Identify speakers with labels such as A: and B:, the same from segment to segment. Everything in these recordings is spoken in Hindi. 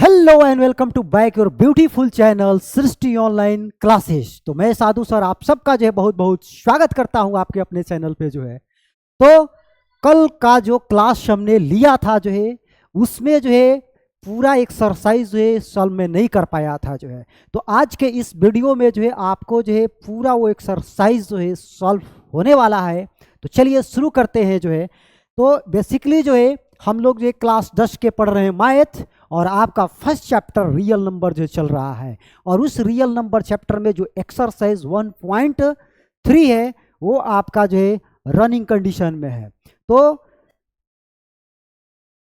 A: Hello and welcome to back your beautiful channel Srishti online classes. तो मैं साधु सर आप सबका जो है बहुत बहुत स्वागत करता हूं आपके अपने चैनल पे जो है। तो कल का जो क्लास हमने लिया था जो है उसमें जो है पूरा एक्सरसाइज जो है सॉल्व में नहीं कर पाया था जो है। तो आज के इस वीडियो में जो है आपको जो है पूरा वो एक्सरसाइज जो है सॉल्व होने वाला है। तो चलिए शुरू करते हैं जो है। तो बेसिकली जो है हम लोग जो है क्लास 10 के पढ़ रहे हैं मैथ, और आपका फर्स्ट चैप्टर रियल नंबर जो चल रहा है। और उस रियल नंबर चैप्टर में जो एक्सरसाइज 1.3 है वो आपका जो है रनिंग कंडीशन में है। तो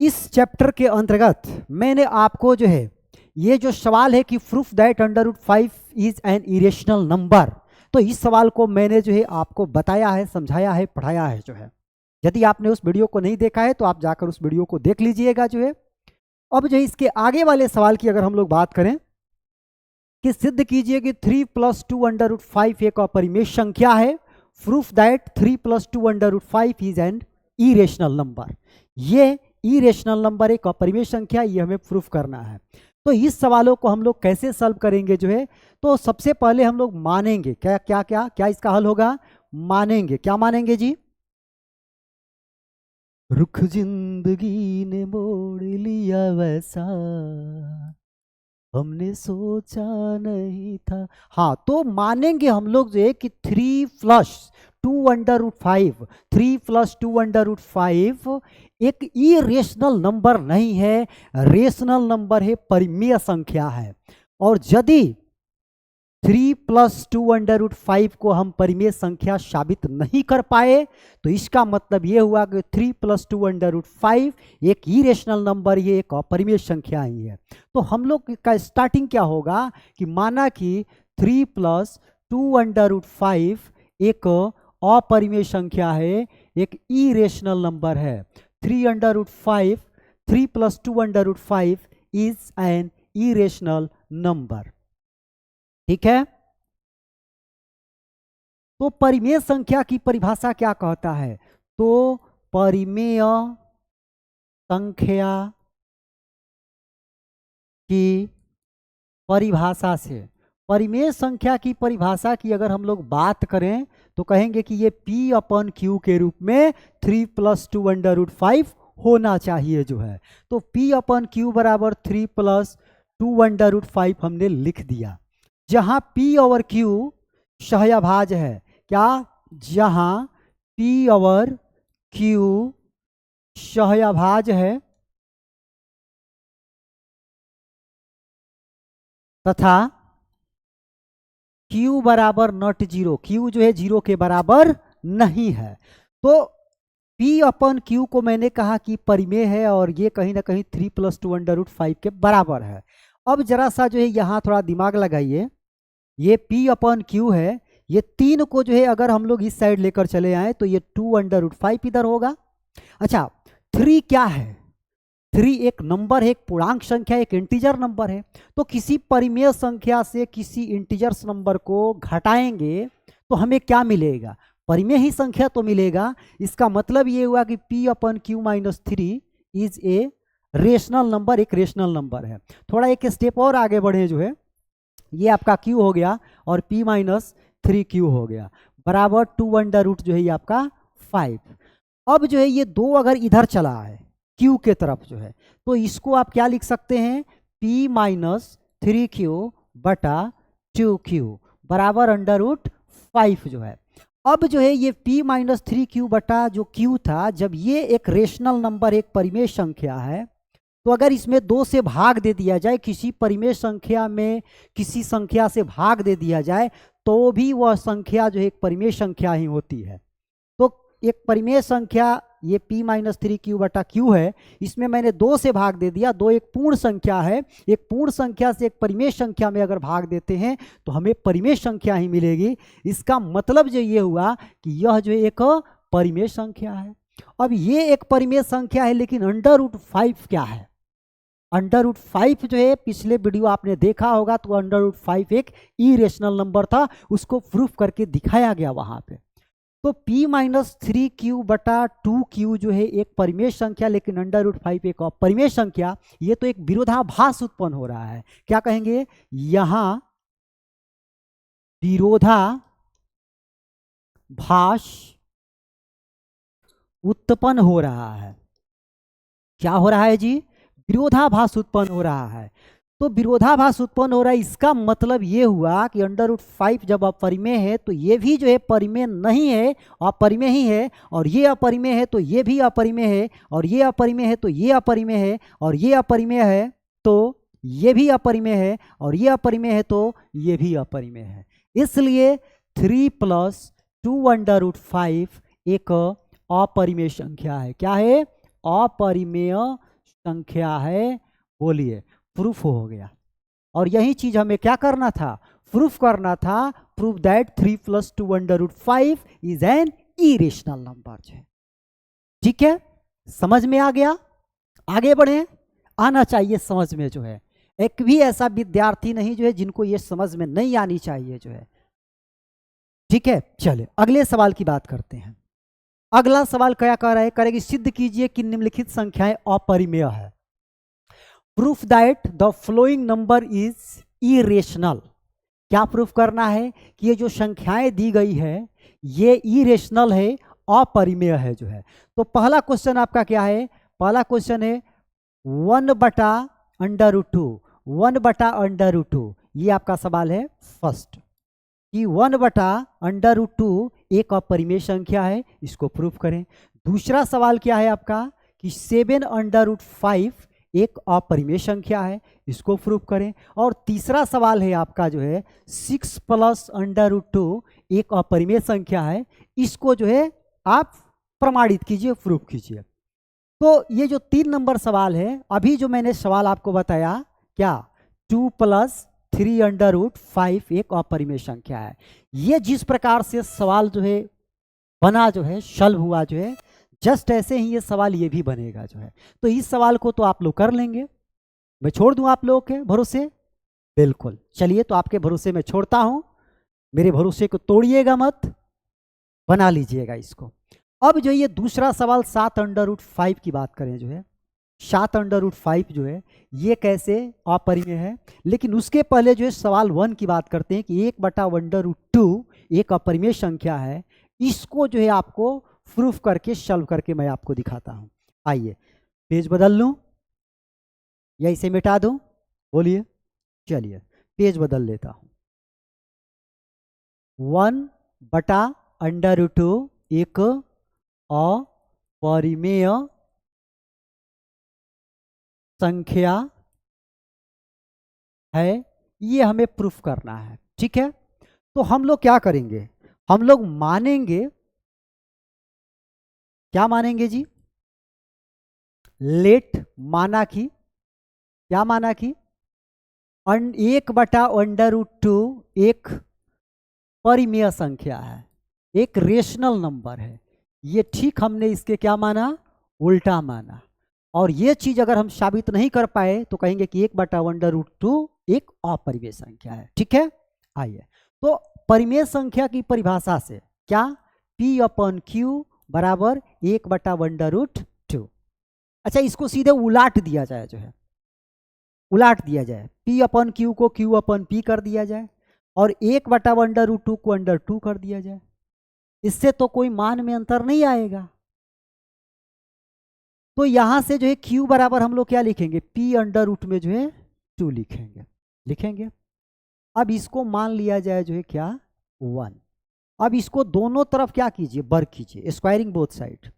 A: इस चैप्टर के अंतर्गत मैंने आपको जो है ये जो सवाल है कि proof that √5 is an irrational number, तो इस सवाल को मैंने जो है आपको बताया है, समझाया है, पढ़ाया है जो है। यदि आपने उस वीडियो को नहीं देखा है तो आप जाकर उस वीडियो को देख लीजिएगा जो है। अब जो इसके आगे वाले सवाल की अगर हम लोग बात करें कि सिद्ध कीजिए कि 3 + 2 √5 एक अपरिमेय संख्या है। Proof that 3 + 2 √5 is an irrational number. ये इरेशनल नंबर एक अपरिमेय संख्या, ये हमें प्रूफ करना है। तो इस सवालों को हम लोग कैसे सॉल्व करेंगे जो है। तो सबसे पहले हम लोग मानेंगे क्या क्या क्या क्या इसका हल होगा। मानेंगे, क्या मानेंगे जी? रुख जिंदगी ने मोड़ लिया वैसा हमने सोचा नहीं था। हाँ, तो मानेंगे हम लोग जो है कि 3 + 2 √5 3 + 2 √5 एक इरेशनल नंबर नहीं है, रेशनल नंबर है, परिमेय संख्या है। और यदि 3 + 2 √5 को हम परिमेय संख्या साबित नहीं कर पाए तो इसका मतलब ये हुआ कि 3 + 2 √5 एक इरेशनल नंबर, ये एक अपरिमेय संख्या ही है। तो हम लोग का स्टार्टिंग क्या होगा कि माना कि 3 + 2 √5 एक अपरिमेय संख्या है, एक इरेशनल नंबर है। 3 + 2 √5 इज एन इरेशनल नंबर। ठीक है। तो परिमेय संख्या की परिभाषा क्या कहता है? तो परिमेय संख्या की परिभाषा से, परिमेय संख्या की परिभाषा की अगर हम लोग बात करें तो कहेंगे कि ये P/Q के रूप में 3 + 2 √5 होना चाहिए जो है। तो P/Q बराबर 3 + 2 √5 हमने लिख दिया। जहां P और Q सहअभाज्य है, क्या? जहां P और Q सहअभाज्य है तथा Q बराबर नॉट जीरो, Q जो है जीरो के बराबर नहीं है, तो P/Q को मैंने कहा कि परिमेय है और ये कहीं ना कहीं 3 + 2 √5 के बराबर है। अब जरा सा जो है यहाँ थोड़ा दिमाग लगाइए। ये P/Q है, ये 3 को जो है अगर हम लोग इस साइड लेकर चले आए तो ये 2 √5 इधर होगा। अच्छा, 3 क्या है? 3 एक नंबर है, एक पूर्णांक संख्या, एक इंटीजर नंबर है। तो किसी परिमेय संख्या से किसी इंटीजर्स नंबर को घटाएंगे तो हमें क्या मिलेगा? परिमेय ही संख्या तो मिलेगा। इसका मतलब ये हुआ कि P/Q - 3 is a rational number, एक रेशनल नंबर है। थोड़ा एक स्टेप और आगे बढ़े जो है, ये आपका Q हो गया और P - 3Q हो गया बराबर 2 जो है ये आपका 5। अब जो है ये 2 अगर इधर चला है Q के तरफ जो है, तो इसको आप क्या लिख सकते हैं? P - 3Q बटा 2Q बराबर √5 जो है। अब जो है ये P - 3Q बटा जो Q था, जब ये एक रेशनल नंबर, एक परिमेय संख्या है, तो अगर इसमें 2 से भाग दे दिया जाए, किसी परिमेय संख्या में किसी संख्या से भाग दे दिया जाए तो भी वह संख्या जो है एक परिमेय संख्या ही होती है। तो एक परिमेय संख्या ये P - 3Q बटा Q है, इसमें मैंने 2 से भाग दे दिया। 2 एक पूर्ण संख्या है, एक पूर्ण संख्या से एक परिमेय संख्या में अगर भाग देते हैं तो हमें परिमेय संख्या ही मिलेगी। इसका मतलब जो ये हुआ कि यह जो एक परिमेय संख्या है। अब ये एक परिमेय संख्या है, लेकिन √5 क्या है? √5 जो है पिछले वीडियो आपने देखा होगा, तो √5 एक इरेशनल नंबर था, उसको प्रूफ करके दिखाया गया वहां पे। तो p माइनस 3q बटा 2q जो है एक परिमेय संख्या, लेकिन अंडर रूट 5 एक अपरिमेय संख्या, ये तो एक विरोधाभास उत्पन्न हो रहा है। क्या कहेंगे, यहां विरोधाभास उत्पन्न हो रहा है। क्या हो रहा है जी, विरोधाभास उत्पन्न हो रहा है। तो विरोधाभास उत्पन्न हो रहा है, इसका मतलब ये हुआ कि अंडर रूट 5 जब अपरिमेय है तो ये भी जो है परिमेय नहीं है, अपरिमेय ही है, और ये अपरिमेय है तो ये भी अपरिमेय है, और ये अपरिमेय है तो ये अपरिमेय है, और ये अपरिमेय है तो ये भी अपरिमेय है, और ये अपरिमेय है तो ये भी अपरिमेय है। इसलिए 3 + 2 अंडर रूट 5 एक अपरिमेय संख्या है। क्या है, अपरिमेय संख्या है। बोलिए, प्रूफ हो गया। और यही चीज हमें क्या करना था, प्रूफ करना था। Proof that 3 + 2 under root 5 is an irrational number. ठीक है, समझ में आ गया। आगे बढ़े, आना चाहिए समझ में जो है। एक भी ऐसा विद्यार्थी नहीं जो है जिनको ये समझ में नहीं आनी चाहिए जो है। ठीक है, चले अगले सवाल की बात करते हैं। अगला सवाल क्या कह रहा है, करेगी सिद्ध कीजिए कि निम्नलिखित संख्याएं अपरिमेय है। Proof that the flowing number is irrational. क्या प्रूफ करना है कि ये जो संख्याएं दी गई है ये इरेशनल है, अपरिमेय है जो है। तो पहला क्वेश्चन आपका क्या है, पहला क्वेश्चन है 1/√2, 1/√2, ये आपका सवाल है फर्स्ट, कि 1/√2 एक अपरिमेय संख्या है, इसको प्रूफ करें। दूसरा सवाल क्या है आपका कि 7/5 एक अपरिमेय संख्या है, इसको प्रूफ करें। और तीसरा सवाल है आपका जो है 6 + √2 एक अपरिमेय संख्या है, इसको जो है आप प्रमाणित कीजिए, प्रूफ कीजिए। तो ये जो 3 नंबर सवाल है, अभी जो मैंने सवाल आपको बताया, क्या 2 + 3√5 एक अपरिमेय संख्या है, ये जिस प्रकार से सवाल जो है बना जो है, सॉल्व हुआ जो है, जस्ट ऐसे ही ये सवाल ये भी बनेगा जो है। तो इस सवाल को तो आप लोग कर लेंगे, मैं छोड़ दूं आप लोगों के भरोसे, बिल्कुल। चलिए, तो आपके भरोसे मैं छोड़ता हूं, मेरे भरोसे को तोड़िएगा मत, बना लीजिएगा इसको। अब जो ये दूसरा सवाल 7/5 की बात करें जो है, 7/5 जो है ये कैसे अपरिमेय है। लेकिन उसके पहले जो है सवाल 1 की बात करते हैं कि 1/√2 एक अपरिमेय संख्या है, इसको जो है आपको प्रूफ करके सॉल्व करके मैं आपको दिखाता हूं। आइए, पेज बदल लूं या इसे मिटा दूं, बोलिए। चलिए, पेज बदल लेता हूं। 1/√2 एक अपरिमेय संख्या है, ये हमें प्रूफ करना है। ठीक है, तो हम लोग क्या करेंगे, हम लोग मानेंगे, क्या मानेंगे जी, लेट माना कि, क्या माना कि 1/√2 एक परिमेय संख्या है, एक रेशनल नंबर है। ये ठीक हमने इसके क्या माना, उल्टा माना। और ये चीज अगर हम साबित नहीं कर पाए तो कहेंगे कि 1/√2 एक अपरिमेय संख्या है। ठीक है, आइए, तो परिमेय संख्या की परिभाषा से क्या, P/Q बराबर 1/√2। अच्छा, इसको सीधे उलाट दिया जाए जो है, उलाट दिया जाए, P/Q को Q/P कर दिया जाए, और 1/√2 को √2 कर दिया जाए। इससे तो कोई मान में अंतर नहीं आएगा। तो यहां से जो है Q बराबर हम लोग क्या लिखेंगे, P/√2 में जो है 2 लिखेंगे। अब इसको मान लिया जाए जो है क्या, 1। अब इसको दोनों तरफ क्या कीजिए, वर्ग कीजिए, squaring both side,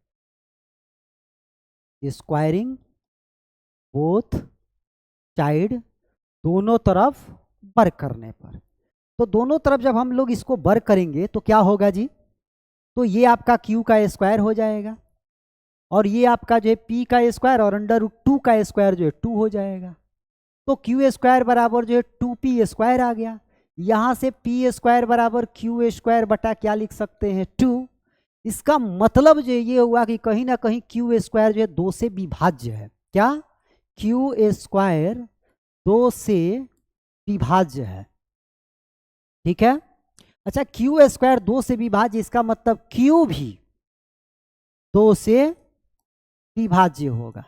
A: squaring both side, दोनों तरफ वर्ग करने पर। तो दोनों तरफ जब हम लोग इसको वर्ग करेंगे तो क्या होगा जी, तो ये आपका Q का स्क्वायर हो जाएगा, और ये आपका जो है P का स्क्वायर, और √2 का स्क्वायर जो है 2 हो जाएगा। तो Q² बराबर जो है 2P² आ गया। यहां से P² बराबर Q² बटा क्या लिख सकते हैं, 2। इसका मतलब जो ये हुआ कि कहीं ना कहीं Q² जो है 2 से विभाज्य है। क्या, Q² 2 से विभाज्य है। ठीक है, अच्छा क्यू स्क्वायर 2 से विभाज्य, इसका मतलब क्यू भी 2 से विभाज्य होगा।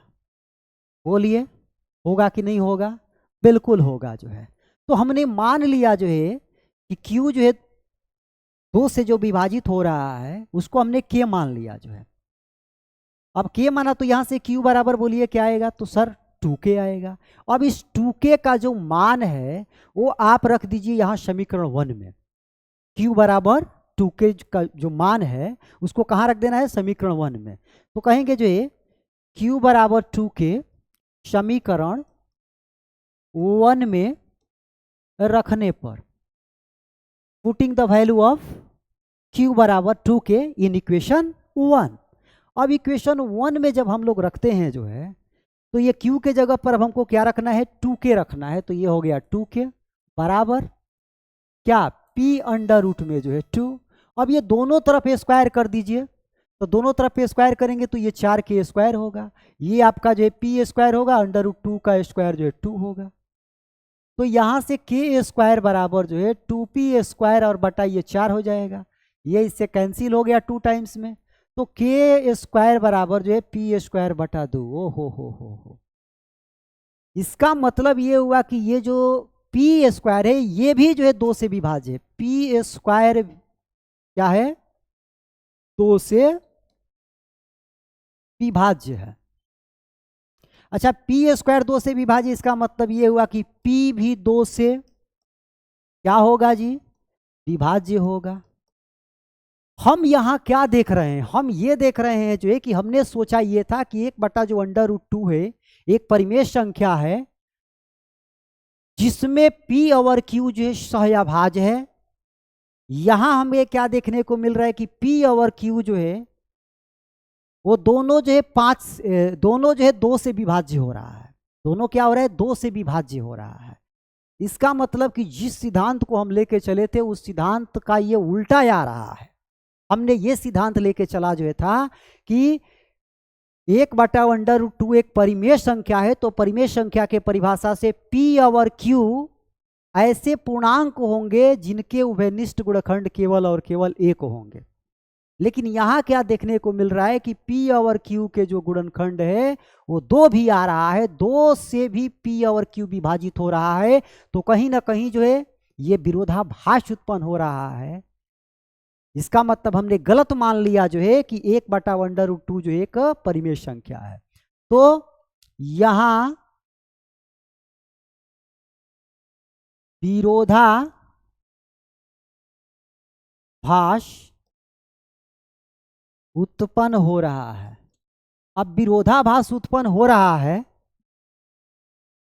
A: बोलिए होगा कि नहीं होगा? बिल्कुल होगा जो है। तो हमने मान लिया जो है कि क्यू जो है 2 से जो विभाजित हो रहा है उसको हमने के मान लिया जो है। अब के माना तो यहां से क्यू बराबर बोलिए क्या आएगा? तो सर 2k आएगा। अब इस 2k का जो मान है वो आप रख दीजिए यहाँ समीकरण 1 में। क्यू बराबर 2k का जो मान है उसको कहाँ रख देना है? समीकरण 1 में। तो कहेंगे जो है क्यू बराबर 2k समीकरण 1 में रखने पर, putting the value of Q बराबर 2k इन इक्वेशन 1। अब इक्वेशन 1 में जब हम लोग रखते हैं जो है तो ये क्यू के जगह पर अब हमको क्या रखना है? 2k रखना है। तो ये हो गया 2k बराबर क्या? p अंडर रूट में जो है 2। अब ये दोनों तरफ स्क्वायर कर दीजिए। तो दोनों तरफ स्क्वायर करेंगे तो ये 4k स्क्वायर होगा। ये आपका जो है p स्क्वायर होगा, अंडर रूट 2 का स्क्वायर जो है 2 होगा। तो यहाँ से k स्क्वायर बराबर जो है 2p स्क्वायर और बटा ये 4 हो जाएगा। ये इससे कैंसिल हो गया 2 टाइम्स में। तो k स्क्वायर बराबर जो है p स्क्वायर बटा 2। ओ हो। इसका मतलब ये हुआ कि ये जो p स्क्वायर है ये भी जो है 2 से विभाज्य है। p स्क्वायर क्या है? 2 से विभाज्य है। अच्छा p स्क्वायर 2 से विभाज्य, इसका मतलब ये हुआ कि p भी 2 से क्या होगा जी? विभाज्य होगा। हम यहाँ क्या देख रहे हैं? हम ये देख रहे हैं जो है कि हमने सोचा ये था कि 1 बटा जो अंडर रूट 2 है एक परिमेय संख्या है जिसमें p और q जो है सहअभाज्य है। यहां हमें क्या देखने को मिल रहा है कि p और q जो है वो दोनों जो है दोनों जो है 2 से विभाज्य हो रहा है। दोनों क्या हो रहा है? 2 से विभाज्य हो रहा है। इसका मतलब कि जिस सिद्धांत को हम लेके चले थे उस सिद्धांत का ये उल्टा आ रहा है। हमने ये सिद्धांत लेके चला जो है था कि 1 बटा अंडर रूट 2 एक परिमेय संख्या है, तो परिमेय संख्या के परिभाषा से p और q ऐसे पूर्णांक होंगे जिनके उभयनिष्ठ गुणनखंड केवल और केवल 1 होंगे। लेकिन यहाँ क्या देखने को मिल रहा है कि p और q के जो गुणनखंड है वो 2 भी आ रहा है, 2 से भी p और q विभाजित हो रहा है। तो कहीं ना कहीं जो है ये विरोधाभास उत्पन्न हो रहा है। इसका मतलब हमने गलत मान लिया जो है कि 1 बटा अंडर रूट 2 जो एक परिमेय संख्या है। तो यहां विरोधाभास उत्पन्न हो रहा है। अब विरोधाभास उत्पन्न हो रहा है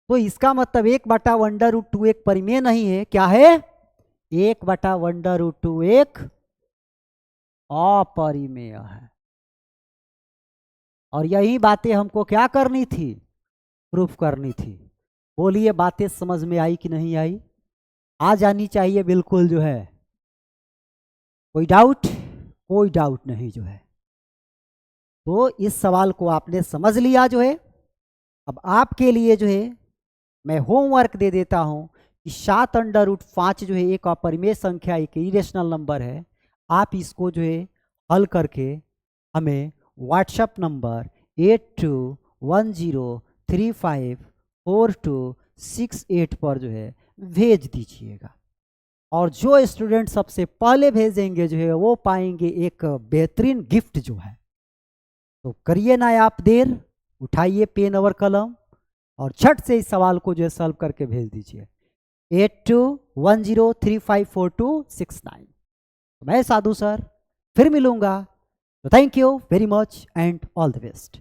A: तो इसका मतलब 1 बटा अंडर रूट 2 एक परिमेय नहीं है। क्या है? 1 बटा अंडर रूट 2 एक अपरिमेय है। और यही बातें हमको क्या करनी थी? प्रूफ करनी थी। बोलिए बातें समझ में आई कि नहीं आई? आ जानी चाहिए बिल्कुल जो है। कोई डाउट? कोई डाउट नहीं जो है। तो इस सवाल को आपने समझ लिया जो है। अब आपके लिए जो है मैं होमवर्क दे देता हूं कि 7 अंडर रूट 5 जो है एक अपरिमेय संख्या, एक इरेशनल नंबर है। आप इसको जो है हल करके हमें व्हाट्सएप नंबर 8210354268 पर जो है भेज दीजिएगा। और जो स्टूडेंट सबसे पहले भेजेंगे जो है वो पाएंगे एक बेहतरीन गिफ्ट जो है। तो करिए ना आप देर, उठाइए पेन और कलम और झट से इस सवाल को जो है सॉल्व करके भेज दीजिए 8210354269। मैं साधु सर फिर मिलूंगा। तो thank you very much and all the best.